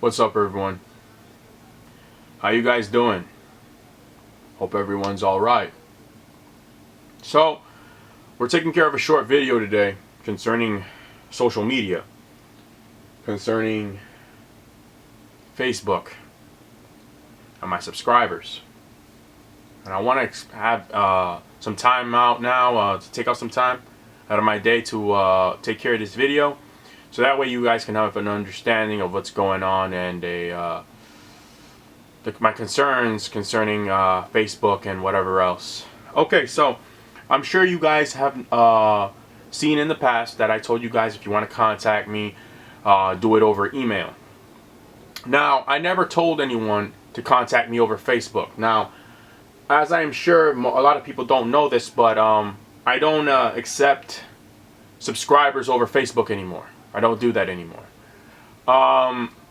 What's up, everyone? How you guys doing? Hope everyone's alright. So, we're taking care of a short video today concerning social media, concerning Facebook and my subscribers. And I want to have some time out now to take out some time out of my day to take care of this video, so that way you guys can have an understanding of what's going on and my concerns concerning Facebook and whatever else. Okay, so I'm sure you guys have seen in the past that I told you guys if you want to contact me, do it over email. Now, I never told anyone to contact me over Facebook. Now, as I'm sure a lot of people don't know this, but I don't accept subscribers over Facebook anymore. I don't do that anymore.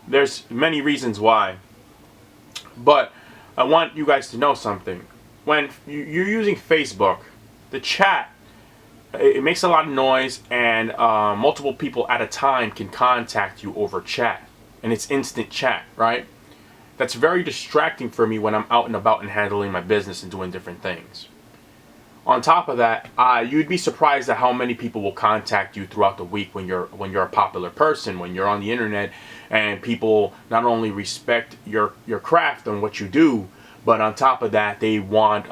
There's many reasons why, but I want you guys to know something. When you're using Facebook, the chat, it makes a lot of noise, and multiple people at a time can contact you over chat, and it's instant chat, right? That's very distracting for me when I'm out and about and handling my business and doing different things. On top of that, you'd be surprised at how many people will contact you throughout the week when you're a popular person, when you're on the internet, and people not only respect your craft and what you do, but on top of that, they want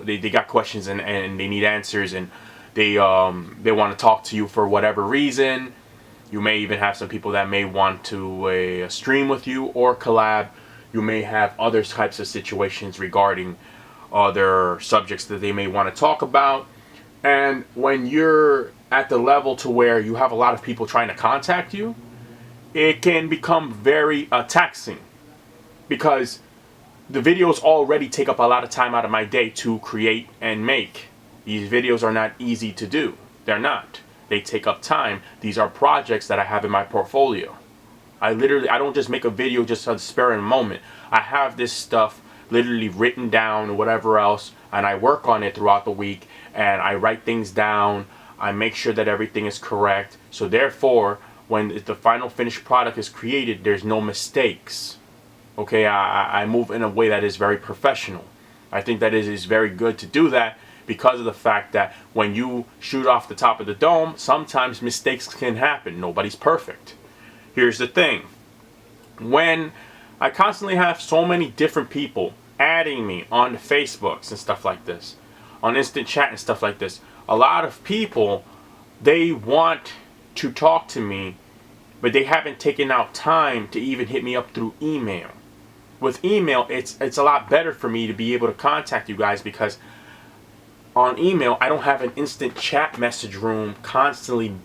they got questions and they need answers, and they want to talk to you for whatever reason. You may even have some people that may want to stream with you or collab. You may have other types of situations regarding other subjects that they may want to talk about. And when you're at the level to where you have a lot of people trying to contact you, it can become very taxing, because the videos already take up a lot of time out of my day to create and make. These videos are not easy to do. They're not. They take up time. These are projects that I have in my portfolio. I don't just make a video just on spare a moment. I have this stuff literally written down or whatever else, and I work on it throughout the week, and I write things down. I make sure that everything is correct. So therefore, when the final finished product is created, there's no mistakes. Okay, I move in a way that is very professional. I think that it is very good to do that, because of the fact that when you shoot off the top of the dome, sometimes mistakes can happen. Nobody's perfect. Here's the thing. When I constantly have so many different people adding me on Facebooks and stuff like this, on instant chat and stuff like this, a lot of people, they want to talk to me, but they haven't taken out time to even hit me up through email. With email, it's a lot better for me to be able to contact you guys, because on email, I don't have an instant chat message room constantly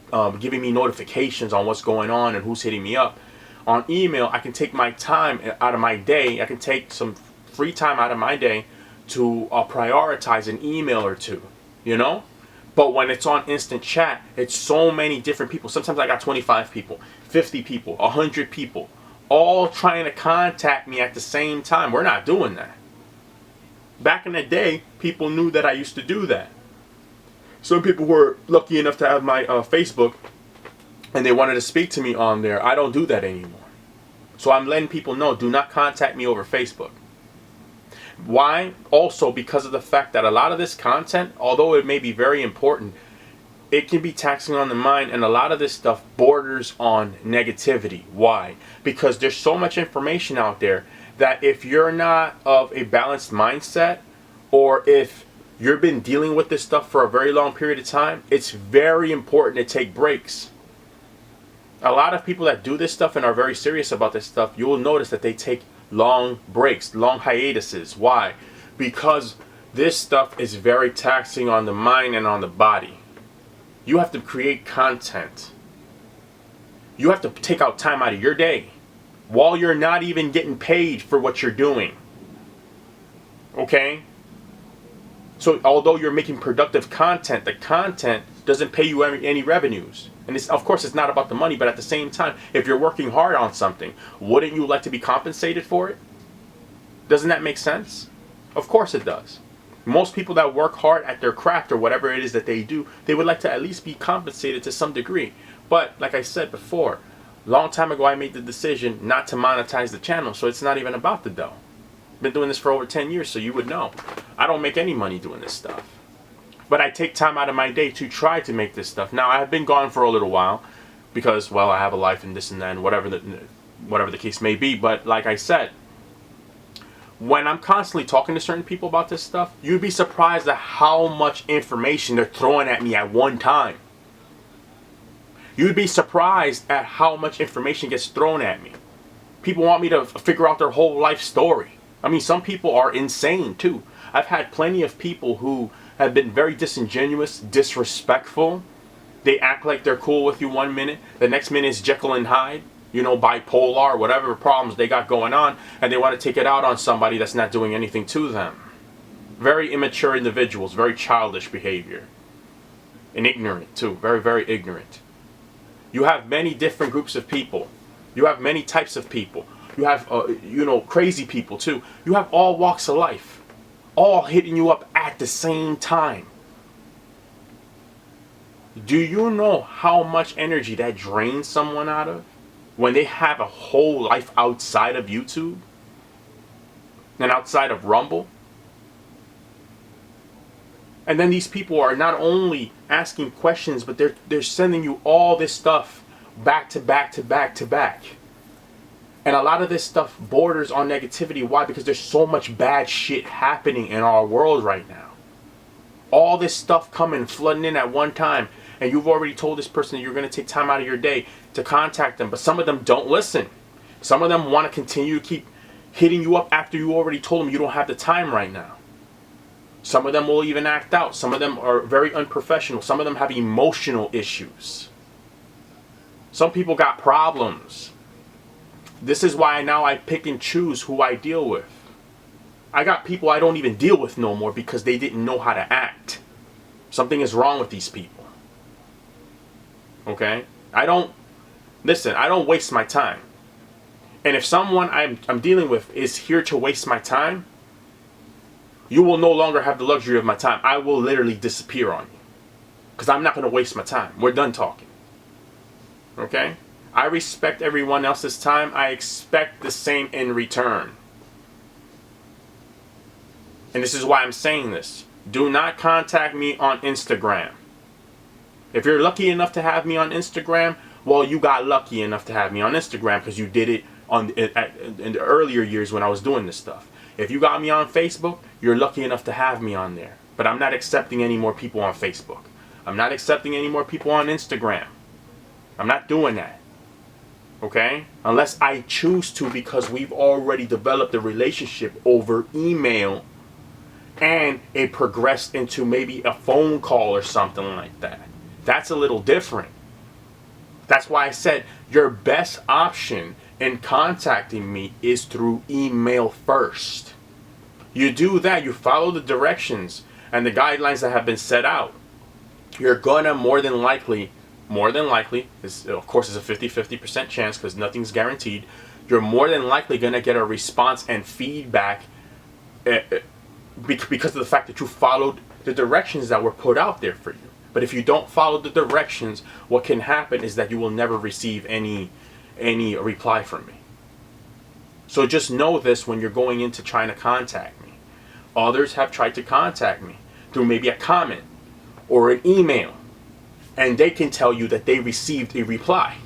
giving me notifications on what's going on and who's hitting me up. On email, I can take my time out of my day. I can take some free time out of my day to prioritize an email or two, you know? But when it's on instant chat, it's so many different people. Sometimes I got 25 people, 50 people, 100 people, all trying to contact me at the same time. We're not doing that. Back in the day, people knew that I used to do that. Some people were lucky enough to have my Facebook, and they wanted to speak to me on there. I don't do that anymore. So I'm letting people know, do not contact me over Facebook. Why? Also because of the fact that a lot of this content, although it may be very important, it can be taxing on the mind, and a lot of this stuff borders on negativity. Why? Because there's so much information out there that if you're not of a balanced mindset, or if you've been dealing with this stuff for a very long period of time, it's very important to take breaks. A lot of people that do this stuff and are very serious about this stuff, you will notice that they take long breaks, long hiatuses. Why? Because this stuff is very taxing on the mind and on the body. You have to create content. You have to take out time out of your day while you're not even getting paid for what you're doing. Okay? So although you're making productive content, the content doesn't pay you any revenues. And it's, of course, it's not about the money, but at the same time, if you're working hard on something, wouldn't you like to be compensated for it? Doesn't that make sense? Of course it does. Most people that work hard at their craft or whatever it is that they do, they would like to at least be compensated to some degree. But like I said before, Long time ago, I made the decision not to monetize the channel, so it's not even about the dough. Been doing this for over 10 years, so you would know. I don't make any money doing this stuff. But I take time out of my day to try to make this stuff. Now, I've been gone for a little while because, well, I have a life and this and that and whatever the case may be. But like I said, when I'm constantly talking to certain people about this stuff, you'd be surprised at how much information they're throwing at me at one time. You'd be surprised at how much information gets thrown at me. People want me to figure out their whole life story. I mean, some people are insane too. I've had plenty of people who have been very disingenuous, disrespectful. They act like they're cool with you one minute. The next minute is Jekyll and Hyde, you know, bipolar, whatever problems they got going on. And they want to take it out on somebody that's not doing anything to them. Very immature individuals, very childish behavior. And ignorant too, very, very ignorant. You have many different groups of people. You have many types of people. You have, you know, crazy people too. You have all walks of life, all hitting you up at the same time. Do you know how much energy that drains someone out of when they have a whole life outside of YouTube and outside of Rumble? And then these people are not only asking questions, but they're sending you all this stuff back to back to back to back. And a lot of this stuff borders on negativity. Why? Because there's so much bad shit happening in our world right now. All this stuff coming, flooding in at one time. And you've already told this person that you're going to take time out of your day to contact them. But some of them don't listen. Some of them want to continue to keep hitting you up after you already told them you don't have the time right now. Some of them will even act out. Some of them are very unprofessional. Some of them have emotional issues. Some people got problems. This is why now I pick and choose who I deal with. I got people I don't even deal with no more because they didn't know how to act. Something is wrong with these people. Okay? I don't waste my time. And if someone I'm dealing with is here to waste my time, you will no longer have the luxury of my time. I will literally disappear on you. Because I'm not going to waste my time. We're done talking. Okay? I respect everyone else's time. I expect the same in return. And this is why I'm saying this. Do not contact me on Instagram. If you're lucky enough to have me on Instagram, well, you got lucky enough to have me on Instagram because you did it in the earlier years when I was doing this stuff. If you got me on Facebook, you're lucky enough to have me on there. But I'm not accepting any more people on Facebook. I'm not accepting any more people on Instagram. I'm not doing that. Okay? Unless I choose to, because we've already developed a relationship over email and it progressed into maybe a phone call or something like that. That's a little different. That's why I said your best option in contacting me is through email first. You do that, you follow the directions and the guidelines that have been set out. You're gonna more than likely, this of course is a 50-50% chance because nothing's guaranteed. You're more than likely gonna get a response and feedback because of the fact that you followed the directions that were put out there for you. But if you don't follow the directions, what can happen is that you will never receive any reply from me. So just know this when you're going into trying to contact me. Others have tried to contact me through maybe a comment or an email, and they can tell you that they received a reply.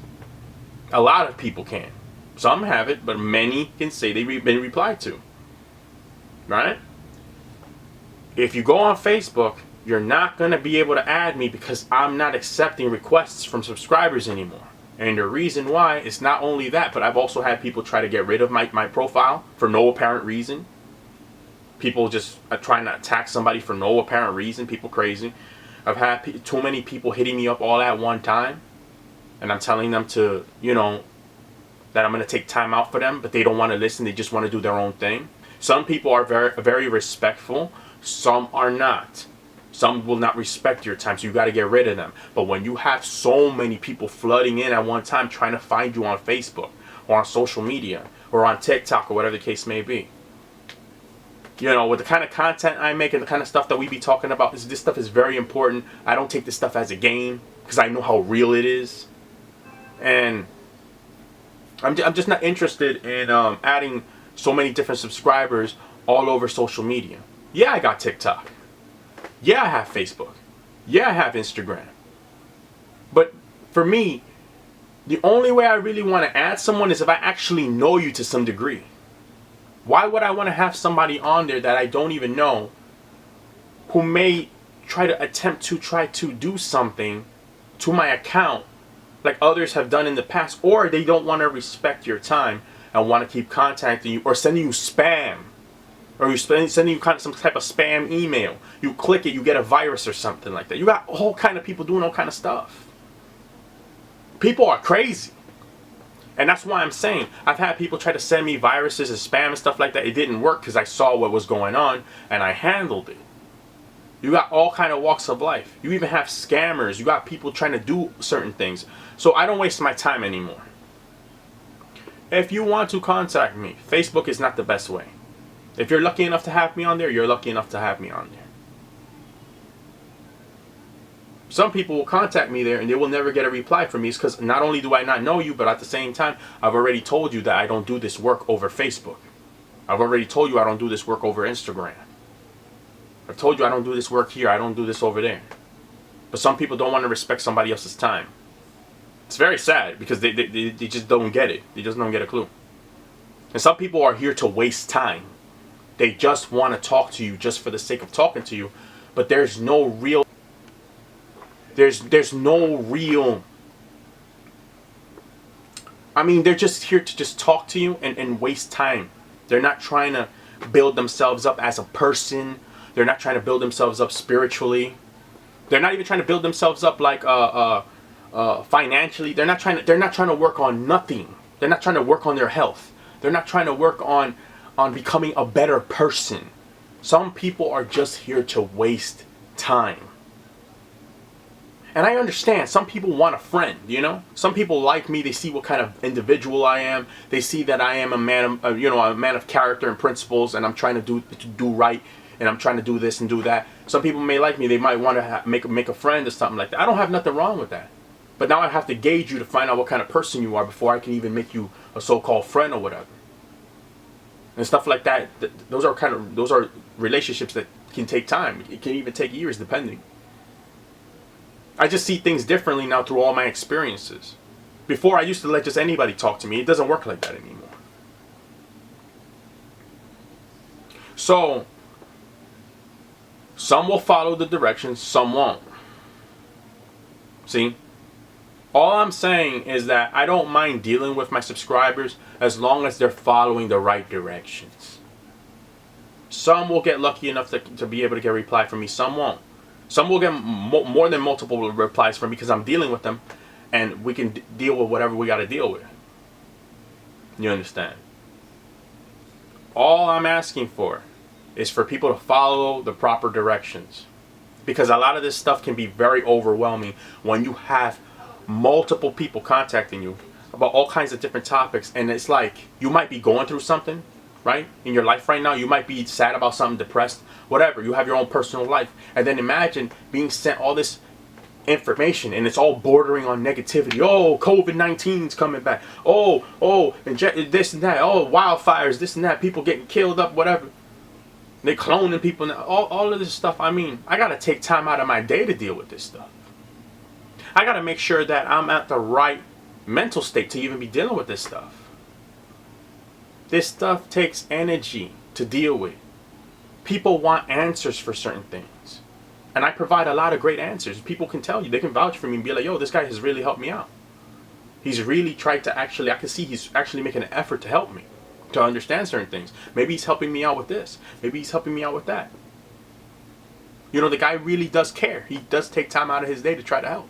A lot of people can. Some haven't, but many can say they've been replied to. Right? If you go on Facebook, you're not going to be able to add me because I'm not accepting requests from subscribers anymore. And the reason why is not only that, but I've also had people try to get rid of my profile for no apparent reason. People just trying to attack somebody for no apparent reason. People crazy. I've had too many people hitting me up all at one time. And I'm telling them to, you know, that I'm going to take time out for them. But they don't want to listen. They just want to do their own thing. Some people are very, very respectful. Some are not. Some will not respect your time, so you got to get rid of them. But when you have so many people flooding in at one time trying to find you on Facebook or on social media or on TikTok or whatever the case may be, you know, with the kind of content I make and the kind of stuff that we be talking about, this stuff is very important. I don't take this stuff as a game because I know how real it is. And I'm just not interested in adding so many different subscribers all over social media. Yeah, I got TikTok. Yeah, I have Facebook. Yeah, I have Instagram. But for me, the only way I really want to add someone is if I actually know you to some degree. Why would I want to have somebody on there that I don't even know, who may try to do something to my account like others have done in the past, or they don't want to respect your time and want to keep contacting you or sending you spam, or sending you some type of spam email. You click it, you get a virus or something like that. You got all kind of people doing all kind of stuff. People are crazy. And that's why I'm saying, I've had people try to send me viruses and spam and stuff like that. It didn't work because I saw what was going on and I handled it. You got all kind of walks of life. You even have scammers. You got people trying to do certain things. So I don't waste my time anymore. If you want to contact me, Facebook is not the best way. If you're lucky enough to have me on there, you're lucky enough to have me on there. Some people will contact me there and they will never get a reply from me. It's because not only do I not know you, but at the same time, I've already told you that I don't do this work over Facebook. I've already told you I don't do this work over Instagram. I've told you I don't do this work here. I don't do this over there. But some people don't want to respect somebody else's time. It's very sad because they just don't get it. They just don't get a clue. And some people are here to waste time. They just want to talk to you just for the sake of talking to you. But there's no real... There's no real... I mean, they're just here to just talk to you and waste time. They're not trying to build themselves up as a person. They're not trying to build themselves up spiritually. They're not even trying to build themselves up like financially. They're not trying to work on nothing. They're not trying to work on their health. They're not trying to work on becoming a better person. Some people are just here to waste time. And I understand, some people want a friend, you know? Some people like me, they see what kind of individual I am. They see that I am a man of character and principles, and I'm trying to do right, and I'm trying to do this and do that. Some people may like me, they might want to make a friend or something like that. I don't have nothing wrong with that. But now I have to gauge you to find out what kind of person you are before I can even make you a so-called friend or whatever. And stuff like that, those are relationships that can take time. It can even take years depending. I just see things differently now through all my experiences. Before, I used to let just anybody talk to me. It doesn't work like that anymore. So, some will follow the directions, some won't. See? All I'm saying is that I don't mind dealing with my subscribers as long as they're following the right directions. Some will get lucky enough to be able to get a reply from me, some won't. Some will get more than multiple replies from me because I'm dealing with them, and we can deal with whatever we got to deal with. You understand? All I'm asking for is for people to follow the proper directions, because a lot of this stuff can be very overwhelming when you have multiple people contacting you about all kinds of different topics, and it's like you might be going through something, right, in your life right now. You might be sad about something, depressed, whatever. You have your own personal life, and then imagine being sent all this information and it's all bordering on negativity. Oh, COVID-19's coming back. And this and that. Oh, wildfires, this and that. People getting killed up, whatever. They cloning people. All of this stuff. I mean, I gotta take time out of my day to deal with this stuff. I gotta make sure that I'm at the right mental state to even be dealing with this stuff. This stuff takes energy to deal with. People want answers for certain things. And I provide a lot of great answers. People can tell you, they can vouch for me and be like, yo, this guy has really helped me out. He's really tried to I can see he's actually making an effort to help me, to understand certain things. Maybe he's helping me out with this. Maybe he's helping me out with that. You know, the guy really does care. He does take time out of his day to try to help.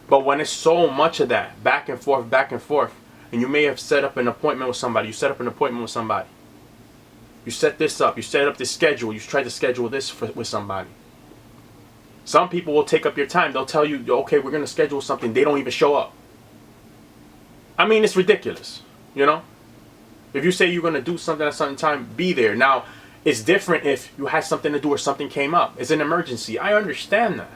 But when it's so much of that, back and forth, and you may have set up an appointment with somebody, you set this up, you set up this schedule, you try to schedule this with somebody. Some people will take up your time. They'll tell you, okay, we're going to schedule something. They don't even show up. I mean, it's ridiculous, you know? If you say you're going to do something at a certain time, be there. Now, it's different if you had something to do or something came up. It's an emergency. I understand that.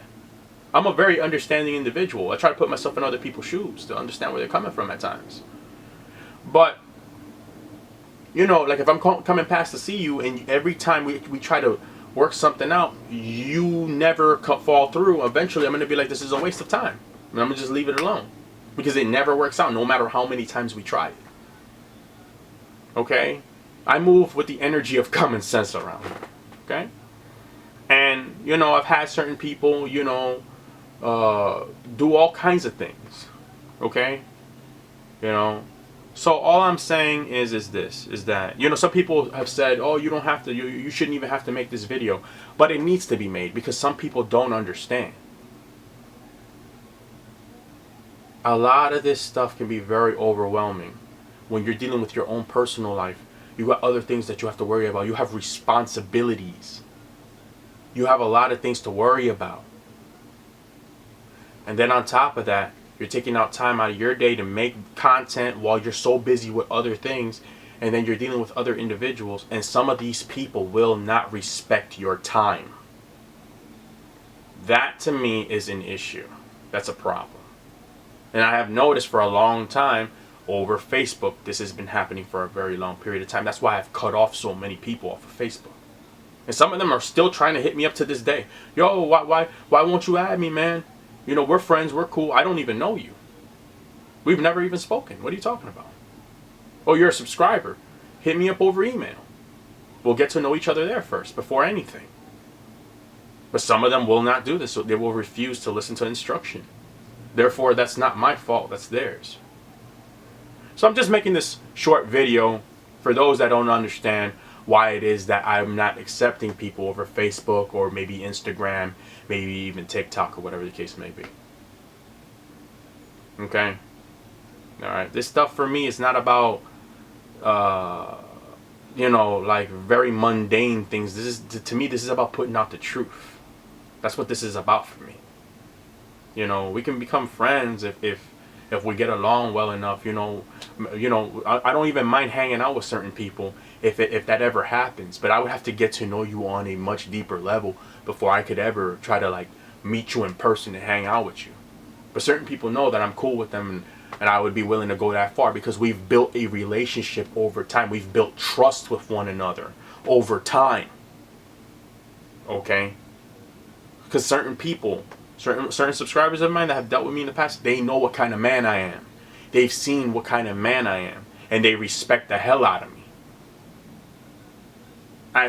I'm a very understanding individual. I try to put myself in other people's shoes to understand where they're coming from at times. But you know, like if I'm coming past to see you, and every time we try to work something out, you never fall through. Eventually, I'm gonna be like, this is a waste of time, and I'm gonna just leave it alone because it never works out, no matter how many times we try it. Okay, I move with the energy of common sense around. Okay, and you know, I've had certain people, you know, do all kinds of things. Okay, you know. So all I'm saying is that, you know, some people have said, oh, you don't have to, you shouldn't even have to make this video. But it needs to be made because some people don't understand. A lot of this stuff can be very overwhelming when you're dealing with your own personal life. You got other things that you have to worry about. You have responsibilities. You have a lot of things to worry about. And then on top of that, you're taking out time out of your day to make content while you're so busy with other things, and then you're dealing with other individuals, and some of these people will not respect your time. That to me is an issue. That's a problem. And I have noticed for a long time over Facebook, this has been happening for a very long period of time. That's why I've cut off so many people off of Facebook. And some of them are still trying to hit me up to this day. Yo, why won't you add me, man? You know, we're friends, we're cool. I don't even know you. We've never even spoken. What are you talking about? Oh, you're a subscriber. Hit me up over email. We'll get to know each other there first, before anything. But some of them will not do this, so they will refuse to listen to instruction. Therefore, that's not my fault, that's theirs. So I'm just making this short video for those that don't understand why it is that I'm not accepting people over Facebook or maybe Instagram, maybe even TikTok or whatever the case may be. Okay? Alright, this stuff for me is not about, you know, like very mundane things. This is, to me, this is about putting out the truth. That's what this is about for me. You know, we can become friends if we get along well enough. You know, I don't even mind hanging out with certain people if that ever happens. But I would have to get to know you on a much deeper level before I could ever try to like meet you in person and hang out with you. But certain people know that I'm cool with them, and I would be willing to go that far because we've built a relationship over time. We've built trust with one another over time. Okay? Because certain people, certain subscribers of mine that have dealt with me in the past, they know what kind of man I am. They've seen what kind of man I am, and they respect the hell out of me.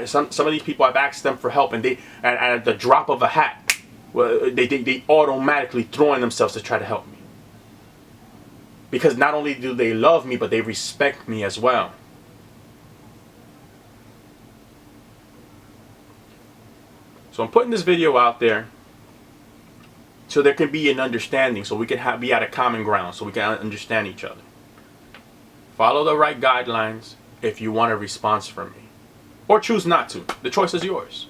Some of these people, I've asked them for help, and they, at the drop of a hat, well, they automatically throw in themselves to try to help me. Because not only do they love me, but they respect me as well. So I'm putting this video out there so there can be an understanding, so we can be at a common ground, so we can understand each other. Follow the right guidelines if you want a response from me. Or choose not to. The choice is yours.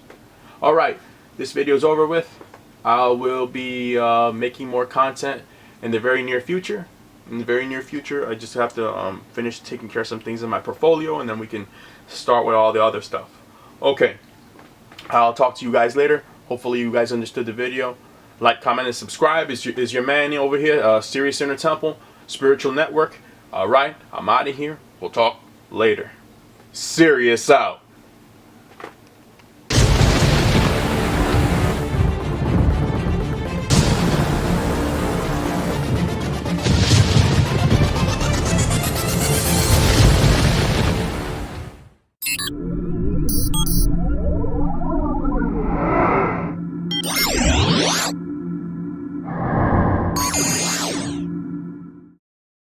Alright, this video is over with. I will be making more content in the very near future. In the very near future, I just have to finish taking care of some things in my portfolio, and then we can start with all the other stuff. Okay, I'll talk to you guys later. Hopefully you guys understood the video. Like, comment, and subscribe. Is your man over here, Sirius Inner Temple, Spiritual Network. Alright, I'm out of here. We'll talk later. Sirius out.